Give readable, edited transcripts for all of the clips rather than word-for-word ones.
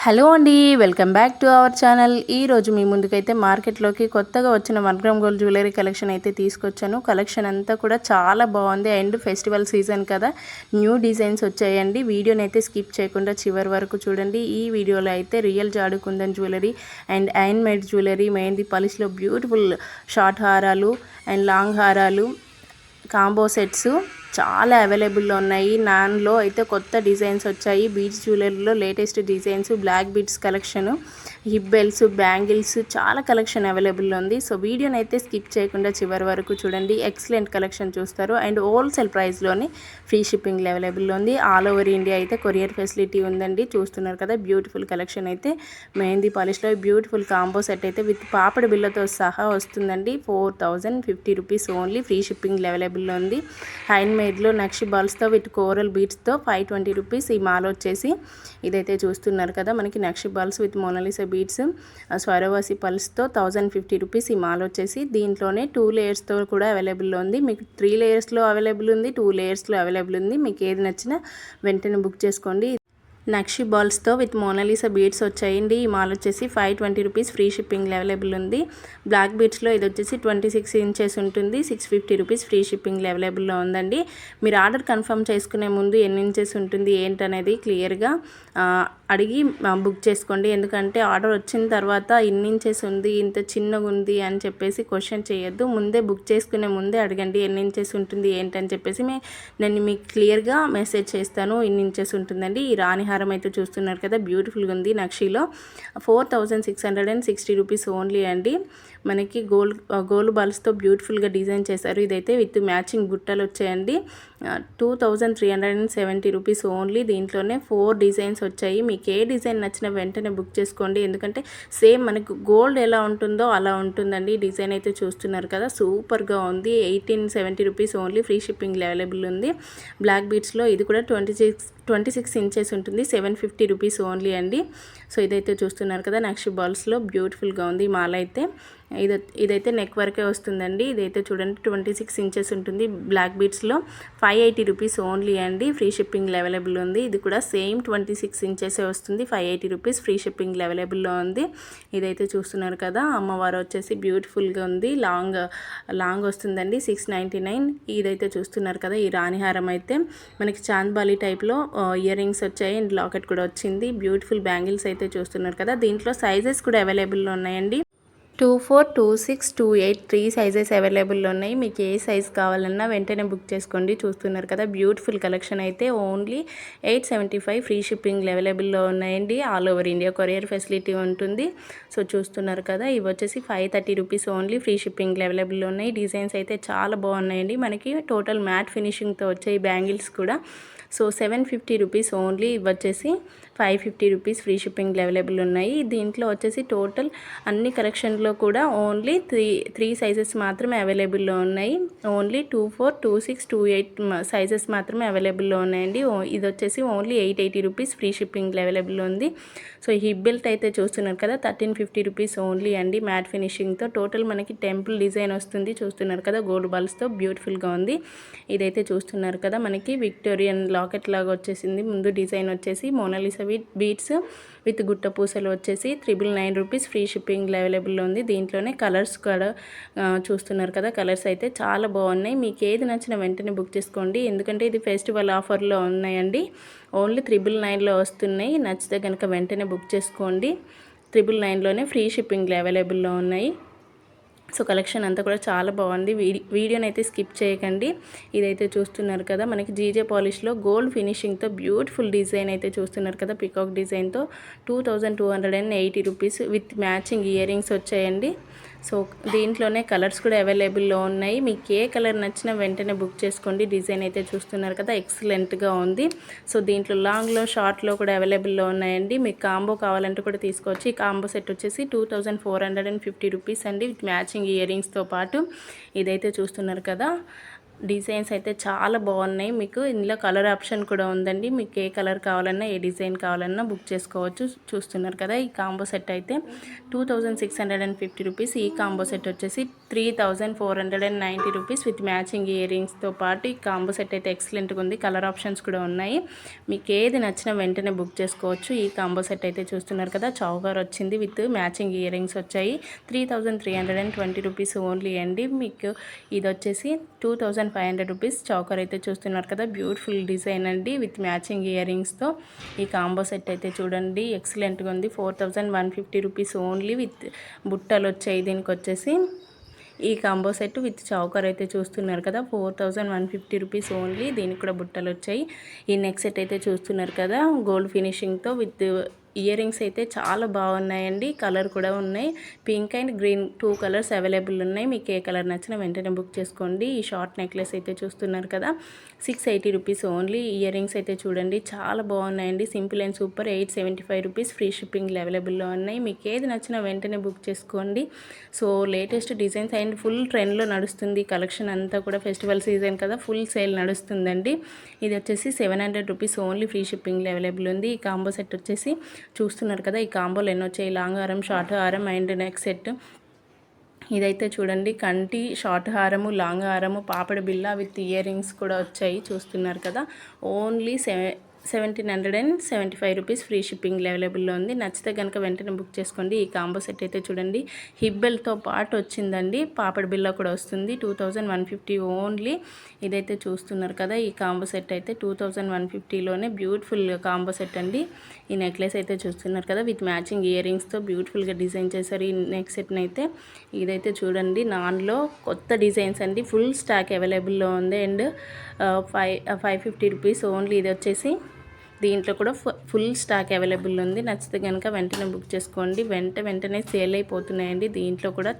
Hello అండి, welcome back to our channel. ఈరోజు మీ ముందుకైతే మార్కెట్లోకి కొత్తగా వచ్చిన 1 గ్రామ్ గోల్డ్ జ్యువెలరీ కలెక్షన్ అయితే తీసుకొచ్చాను. కలెక్షన్ అంతా కూడా చాలా బాగుంది అండ్ ఫెస్టివల్ సీజన్ కదా, న్యూ డిజైన్స్ వచ్చాయండి. వీడియోని అయితే స్కిప్ చేయకుండా చివరి వరకు చూడండి. ఈ వీడియోలో అయితే real jadau kundan jewellery and hand made jewellery, mehndi పాలిష్లో బ్యూటిఫుల్ షార్ట్ హారాలు అండ్ లాంగ్ హారాలు, కాంబో సెట్స్ చాలా అవైలబుల్లో ఉన్నాయి. నాన్లో అయితే కొత్త డిజైన్స్ వచ్చాయి. బీడ్స్ జ్యువెలరీలో latest designs, black beads collection, hip belts, bangles చాలా కలెక్షన్ అవైలబుల్లో ఉంది. సో వీడియోని అయితే స్కిప్ చేయకుండా చివరి వరకు చూడండి. ఎక్సలెంట్ కలెక్షన్ చూస్తారు అండ్ హోల్సేల్ ప్రైస్లోనే ఫ్రీ షిప్పింగ్ అవైలబుల్లో ఉంది. ఆల్ ఓవర్ ఇండియా అయితే కొరియర్ ఫెసిలిటీ ఉందండి. చూస్తున్నారు కదా, బ్యూటిఫుల్ కలెక్షన్ అయితే మెహందీ పాలిష్లో బ్యూటిఫుల్ కాంబో సెట్ అయితే విత్ పాపడి బిల్లతో సహా వస్తుందండి. 4050 రూపీస్ ఓన్లీ. ఫ్రీ షిప్పింగ్ అవైలబుల్లో ఉంది. హ్యాండ్ మేడ్లో నక్షి బాల్స్తో విత్ కోరల్ బీడ్స్తో 520 రూపీస్ ఈ మాల వచ్చేసి. ఇదైతే చూస్తున్నారు కదా, మనకి నక్షి బాల్స్ విత్ మోనాలిసా బీడ్స్, స్వరవాసి పల్స్తో 1050 రూపీస్ ఈ మాల వచ్చేసి. దీంట్లోనే 2 లేయర్స్తో కూడా అవైలబుల్లో ఉంది. మీకు 3 లేయర్స్లో అవైలబుల్ ఉంది, 2 లేయర్స్లో అవైలబుల్ ఉంది. మీకు ఏది నచ్చినా వెంటనే బుక్ చేసుకోండి. నక్షి బాల్స్తో విత్ మోనాలిసా బీడ్స్ వచ్చాయండి. ఈ మాల్ వచ్చేసి 520 రూపీస్. ఫ్రీ షిప్పింగ్ అవైలబుల్ ఉంది. బ్లాక్ బీడ్స్లో ఇది వచ్చేసి 26 ఇంచెస్ ఉంటుంది. 650 రూపీస్ ఫ్రీ షిప్పింగ్ అవైలబుల్లో ఉందండి. మీరు ఆర్డర్ కన్ఫర్మ్ చేసుకునే ముందు ఎన్ని ఇంచెస్ ఉంటుంది ఏంటనేది క్లియర్గా అడిగి బుక్ చేసుకోండి. ఎందుకంటే ఆర్డర్ వచ్చిన తర్వాత ఇన్ని ఇంచెస్ ఉంది, ఇంత చిన్నగా ఉంది అని చెప్పేసి క్వశ్చన్ చేయొద్దు. ముందే బుక్ చేసుకునే ముందే అడగండి ఎన్ని ఇంచెస్ ఉంటుంది ఏంటని చెప్పేసి. నేను మీకు క్లియర్గా మెసేజ్ చేస్తాను. ఇన్ని ఇంచెస్ ఉంటుందండి. ఈ రాణి హారం అయితే చూస్తున్నారు కదా, బ్యూటిఫుల్గా ఉంది. నక్షిలో 4660 రూపీస్ ఓన్లీ అండి. మనకి గోల్డ్ బాల్స్తో బ్యూటిఫుల్గా డిజైన్ చేశారు. ఇదైతే విత్ మ్యాచింగ్ బుట్టలు వచ్చాయండి. 2370 రూపీస్ ఓన్లీ. దీంట్లోనే 4 డిజైన్స్ వచ్చాయి. మీకు ఏ డిజైన్ నచ్చిన వెంటనే బుక్ చేసుకోండి. ఎందుకంటే సేమ్ మనకు గోల్డ్ ఎలా ఉంటుందో అలా ఉంటుందండి. డిజైన్ అయితే చూస్తున్నారు కదా, సూపర్గా ఉంది. 1870 rupees only. Free shipping available ఉంది. బ్లాక్ బీడ్స్లో ఇది కూడా 26 ఇంచెస్ ఉంటుంది. 750 రూపీస్ ఓన్లీ అండి. సో ఇదైతే చూస్తున్నారు కదా, నక్షి బాల్స్లో బ్యూటిఫుల్గా ఉంది. మాల అయితే ఇదైతే నెక్ వరకే వస్తుందండి. ఇదైతే చూడండి 26 ఇంచెస్ ఉంటుంది. బ్లాక్ బీడ్స్లో 580 రూపీస్ ఓన్లీ అండి. ఫ్రీ షిప్పింగ్ అవైలబుల్ ఉంది. ఇది కూడా సేమ్ 26 ఇంచెసే వస్తుంది. 580 రూపీస్ ఫ్రీ షిప్పింగ్ అవైలబుల్లో ఉంది. ఇదైతే చూస్తున్నారు కదా, అమ్మవారు వచ్చేసి బ్యూటిఫుల్గా ఉంది. లాంగ్ వస్తుందండి. 699. ఇదైతే చూస్తున్నారు కదా, ఈ రాణిహారం అయితే మనకి చాంద్బాలి టైప్లో ఇయర్ రింగ్స్ వచ్చాయి అండ్ లాకెట్ కూడా వచ్చింది. బ్యూటిఫుల్ బ్యాంగిల్స్ అయితే చూస్తున్నారు కదా. దీంట్లో సైజెస్ కూడా అవైలబుల్లో ఉన్నాయండి. 24, 26, 28 3 సైజెస్ అవైలబుల్లో ఉన్నాయి. మీకు ఏ సైజ్ కావాలన్నా వెంటనే బుక్ చేసుకోండి. చూస్తున్నారు కదా, బ్యూటిఫుల్ కలెక్షన్ అయితే ఓన్లీ 875 ఫ్రీ షిప్పింగ్ అవైలబుల్లో ఉన్నాయండి. All over India courier facility ఉంటుంది. సో చూస్తున్నారు కదా, ఇవి వచ్చేసి 530 రూపీస్ ఓన్లీ. ఫ్రీ షిప్పింగ్ అవైలబుల్లో ఉన్నాయి. డిజైన్స్ అయితే చాలా బాగున్నాయండి. మనకి టోటల్ మ్యాట్ ఫినిషింగ్తో వచ్చాయి బ్యాంగిల్స్ కూడా. So 750 rupees only. ఇవి వచ్చేసి 550 రూపీస్ ఫ్రీ షిప్పింగ్ అవైలబుల్ ఉన్నాయి. దీంట్లో వచ్చేసి టోటల్ అన్ని కలెక్షన్లో కూడా ఓన్లీ త్రీ సైజెస్ మాత్రమే అవైలబుల్లో ఉన్నాయి. ఓన్లీ 24, 26, 28 సైజెస్ మాత్రమే అవైలబుల్లో ఉన్నాయండి. ఇది వచ్చేసి only 880 rupees free shipping available ఉంది. సో హిప్ బెల్ట్ అయితే చూస్తున్నారు కదా, 1350 రూపీస్ ఓన్లీ అండి. మ్యాట్ ఫినిషింగ్తో టోటల్ మనకి టెంపుల్ డిజైన్ వస్తుంది. చూస్తున్నారు కదా, గోల్డ్ బాల్స్తో బ్యూటిఫుల్గా ఉంది. ఇదైతే చూస్తున్నారు కదా, మనకి విక్టోరియన్ లాకెట్ లాగా వచ్చేసింది. ముందు డిజైన్ వచ్చేసి మోనాలిసా బీడ్స్ విత్ గుట్ట పూసలు వచ్చేసి 999 రూపీస్ ఫ్రీ షిప్పింగ్ అవైలబుల్లో ఉంది. దీంట్లోనే కలర్స్ కూడా చూస్తున్నారు కదా, కలర్స్ అయితే చాలా బాగున్నాయి. మీకు ఏది నచ్చిన వెంటనే బుక్ చేసుకోండి. ఎందుకంటే ఇది ఫెస్టివల్ ఆఫర్లో ఉన్నాయండి. ఓన్లీ 999లో వస్తున్నాయి. నచ్చితే కనుక వెంటనే బుక్ చేసుకోండి. 999లోనే ఫ్రీ షిప్పింగ్ అవైలబుల్లో ఉన్నాయి. సో కలెక్షన్ అంతా కూడా చాలా బాగుంది. వీడియోని అయితే స్కిప్ చేయకండి. ఇదైతే చూస్తున్నారు కదా, మనకి జీజే పాలిష్లో గోల్డ్ ఫినిషింగ్తో బ్యూటిఫుల్ డిజైన్ అయితే చూస్తున్నారు కదా, పికాక్ డిజైన్తో 2280 rupees with matching ear rings వచ్చాయండి. సో దీంట్లోనే కలర్స్ కూడా అవైలబుల్లో ఉన్నాయి. మీకు ఏ కలర్ నచ్చినా వెంటనే బుక్ చేసుకోండి. డిజైన్ అయితే చూస్తున్నారు కదా, ఎక్సలెంట్గా ఉంది. సో దీంట్లో లాంగ్లో షార్ట్లో కూడా అవైలబుల్లో ఉన్నాయండి. మీకు కాంబో కావాలంటే కూడా తీసుకోవచ్చు. ఈ కాంబో సెట్ వచ్చేసి 2450 రూపీస్ అండి విత్ మ్యాచింగ్ ఇయర్ రింగ్స్తో పాటు. ఇదైతే చూస్తున్నారు కదా, డిజైన్స్ అయితే చాలా బాగున్నాయి. మీకు ఇందులో కలర్ ఆప్షన్ కూడా ఉందండి. మీకు ఏ కలర్ కావాలన్నా ఏ డిజైన్ కావాలన్నా బుక్ చేసుకోవచ్చు. చూస్తున్నారు కదా, ఈ కాంబో సెట్ అయితే 2650 రూపీస్. ఈ కాంబో సెట్ వచ్చేసి 3490 రూపీస్ విత్ మ్యాచింగ్ ఇయర్ రింగ్స్తో పాటు ఈ కాంబో సెట్ అయితే ఎక్సలెంట్గా ఉంది. కలర్ ఆప్షన్స్ కూడా ఉన్నాయి. మీకు ఏది నచ్చినా వెంటనే బుక్ చేసుకోవచ్చు. ఈ కాంబో సెట్ అయితే చూస్తున్నారు కదా, చౌకర్ వచ్చింది విత్ మ్యాచింగ్ ఇయర్ రింగ్స్ వచ్చాయి. 3320 రూపీస్ ఓన్లీ అండి. మీకు ఇది వచ్చేసి 2500 రూపీస్. చౌకర్ అయితే చూస్తున్నారు కదా, బ్యూటిఫుల్ డిజైన్ అండి విత్ మ్యాచింగ్ ఇయర్ రింగ్స్తో. ఈ కాంబో సెట్ అయితే చూడండి ఎక్సలెంట్గా ఉంది. 4150 రూపీస్ ఓన్లీ విత్ బుట్టలు వచ్చాయి. దీనికి వచ్చేసి ఈ కాంబో సెట్ విత్ చౌకర్ అయితే చూస్తున్నారు కదా, 4150 రూపీస్ ఓన్లీ. దీనికి కూడా బుట్టలు వచ్చాయి. ఈ నెక్ సెట్ అయితే చూస్తున్నారు కదా, గోల్డ్ ఫినిషింగ్తో విత్ ఇయర్ రింగ్స్ అయితే చాలా బాగున్నాయండి. కలర్ కూడా ఉన్నాయి. Pink and green 2 colours available ఉన్నాయి. మీకు ఏ కలర్ నచ్చినా వెంటనే బుక్ చేసుకోండి. ఈ షార్ట్ నెక్లెస్ అయితే చూస్తున్నారు కదా, 680 రూపీస్ ఓన్లీ. ఇయర్ రింగ్స్ అయితే చూడండి చాలా బాగున్నాయండి. Simple and super 875 rupees. Free shipping అవైలబుల్లో ఉన్నాయి. మీకు ఏది నచ్చినా వెంటనే బుక్ చేసుకోండి. So latest designs and full ట్రెండ్లో నడుస్తుంది కలెక్షన్ అంతా కూడా. ఫెస్టివల్ సీజన్ కదా, ఫుల్ సేల్ నడుస్తుందండి. ఇది వచ్చేసి 700 rupees only. Free shipping available ఉంది. ఈ కాంబో సెట్ వచ్చేసి చూస్తున్నారు కదా, ఈ కాంబోలు ఎన్ని వచ్చాయి, లాంగ్ హారం, షార్ట్ హారం అండ్ నెక్ సెట్. ఇదైతే చూడండి కంటి షార్ట్ హారము, లాంగ్ హారము, పాపడి బిల్ల విత్ ఇయర్ రింగ్స్ కూడా వచ్చాయి. చూస్తున్నారు కదా, ఓన్లీ 1775 రూపీస్. ఫ్రీ షిప్పింగ్ అవైలబుల్లో ఉంది. నచ్చితే కనుక వెంటనే బుక్ చేసుకోండి. ఈ కాంబో సెట్ అయితే చూడండి హిబ్బెల్తో పాటు వచ్చిందండి. పాపడి బిల్ల కూడా వస్తుంది. 2150 ఓన్లీ. ఇదైతే చూస్తున్నారు కదా, ఈ కాంబో సెట్ అయితే 2150లోనే బ్యూటిఫుల్ కాంబో సెట్ అండి. ఈ నెక్లెస్ అయితే చూస్తున్నారు కదా, విత్ మ్యాచింగ్ ఇయర్ రింగ్స్తో బ్యూటిఫుల్గా డిజైన్ చేశారు ఈ నెక్ సెట్ని అయితే. ఇదైతే చూడండి నాన్లో కొత్త డిజైన్స్ అండి. ఫుల్ స్టాక్ అవైలబుల్లో ఉంది. And 550 rupees only. ఇది వచ్చేసి దీంట్లో కూడా ఫుల్ స్టాక్ అవైలబుల్ ఉంది. నచ్చితే కనుక వెంటనే బుక్ చేసుకోండి. వెంటనే సేల్ అయిపోతున్నాయండి. దీంట్లో కూడా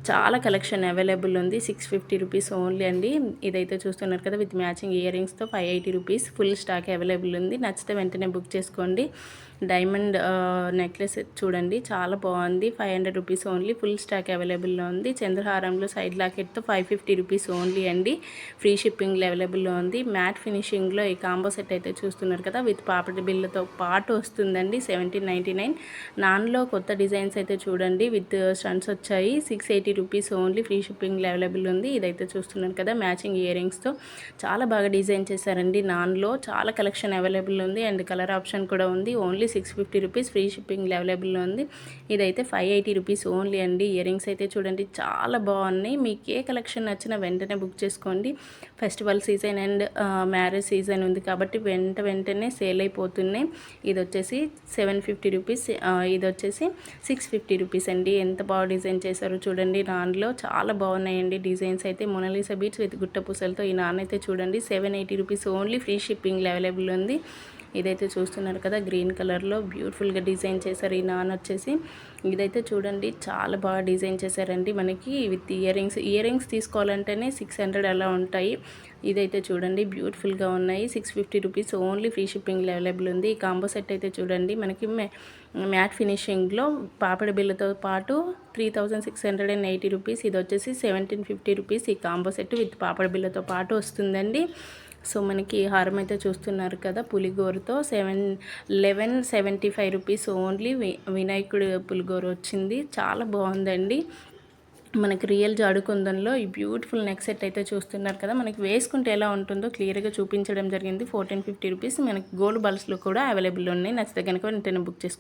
చాలా కలెక్షన్ అవైలబుల్ ఉంది. 650 రూపీస్ ఓన్లీ అండి. ఇదైతే చూస్తున్నారు కదా, విత్ మ్యాచింగ్ ఇయర్ రింగ్స్తో 580 రూపీస్. ఫుల్ స్టాక్ అవైలబుల్ ఉంది. నచ్చితే వెంటనే బుక్ చేసుకోండి. డైమండ్ నెక్లెస్ చూడండి చాలా బాగుంది. 500 రూపీస్ ఓన్లీ. ఫుల్ స్టాక్ అవైలబుల్లో ఉంది. చంద్రహారంలో సైడ్ లాకెట్తో 550 రూపీస్ ఓన్లీ అండి. ఫ్రీ షిప్పింగ్ అవైలబుల్లో ఉంది. మ్యాట్ ఫినిషింగ్లో ఈ కాంబో సెట్ అయితే చూస్తున్నారు కదా, విత్ పాపడి బిల్లతో పాటు వస్తుందండి. 1799. నాన్లో కొత్త డిజైన్స్ అయితే చూడండి విత్ స్టన్స్ వచ్చాయి. 680 rupees only. Free shipping available ఉంది. ఇదైతే చూస్తున్నారు కదా, మ్యాచింగ్ ఇయర్ రింగ్స్తో చాలా బాగా డిజైన్ చేశారండి. నాన్లో చాలా కలెక్షన్ అవైలబుల్ ఉంది. అండ్ కలర్ ఆప్షన్ కూడా ఉంది. Only 650 rupees. ఫ్రీ షిప్పింగ్ అవైలబుల్లో ఉంది. ఇదైతే 580 రూపీస్ ఓన్లీ అండి. ఇయర్ రింగ్స్ అయితే చూడండి చాలా బాగున్నాయి. మీకు ఏ కలెక్షన్ నచ్చినా వెంటనే బుక్ చేసుకోండి. Festival season and marriage season ఉంది కాబట్టి వెంటనే సేల్ అయిపోతున్నాయి. ఇది వచ్చేసి 750 రూపీస్. ఇది వచ్చేసి 650 రూపీస్ అండి. ఎంత బాగా డిజైన్ చేశారో చూడండి. నాన్లో చాలా బాగున్నాయండి డిజైన్స్ అయితే. మొనాలిసా బీట్స్ విత్ గుట్ట పూసలతో ఈ నాన్ అయితే చూడండి 780 rupees only. Free shipping available ఉంది. ఇదైతే చూస్తున్నారు కదా, గ్రీన్ కలర్లో బ్యూటిఫుల్గా డిజైన్ చేశారు. ఈ నాన్ వచ్చేసి ఇదైతే చూడండి చాలా బాగా డిజైన్ చేశారండి. మనకి విత్ ఇయర్ రింగ్స్ తీసుకోవాలంటేనే 600 అలా ఉంటాయి. ఇదైతే చూడండి బ్యూటిఫుల్గా ఉన్నాయి. 650 rupees only. Free shipping available ఉంది. ఈ కాంబో సెట్ అయితే చూడండి మనకి మ్యాట్ ఫినిషింగ్లో పాపడి బిల్లతో పాటు 3680 రూపీస్. ఇది వచ్చేసి 1750 రూపీస్. ఈ కాంబో సెట్ విత్ పాపడి బిల్లతో పాటు వస్తుందండి. సో మనకి హారం అయితే చూస్తున్నారు కదా, పులిగోరుతో 1175 రూపీస్ ఓన్లీ. వినాయకుడు పులిగోరు వచ్చింది. చాలా బాగుందండి. మనకి రియల్ జాడుకుందంలో ఈ బ్యూటిఫుల్ నెక్ సెట్ అయితే చూస్తున్నారు కదా, మనకి వేసుకుంటే ఎలా ఉంటుందో క్లియర్గా చూపించడం జరిగింది. 1450 రూపీస్. మనకి గోల్డ్ బాల్స్లో కూడా అవైలబుల్ ఉన్నాయి. నచ్చితే కనుక వెంటనే బుక్ చేసుకోండి.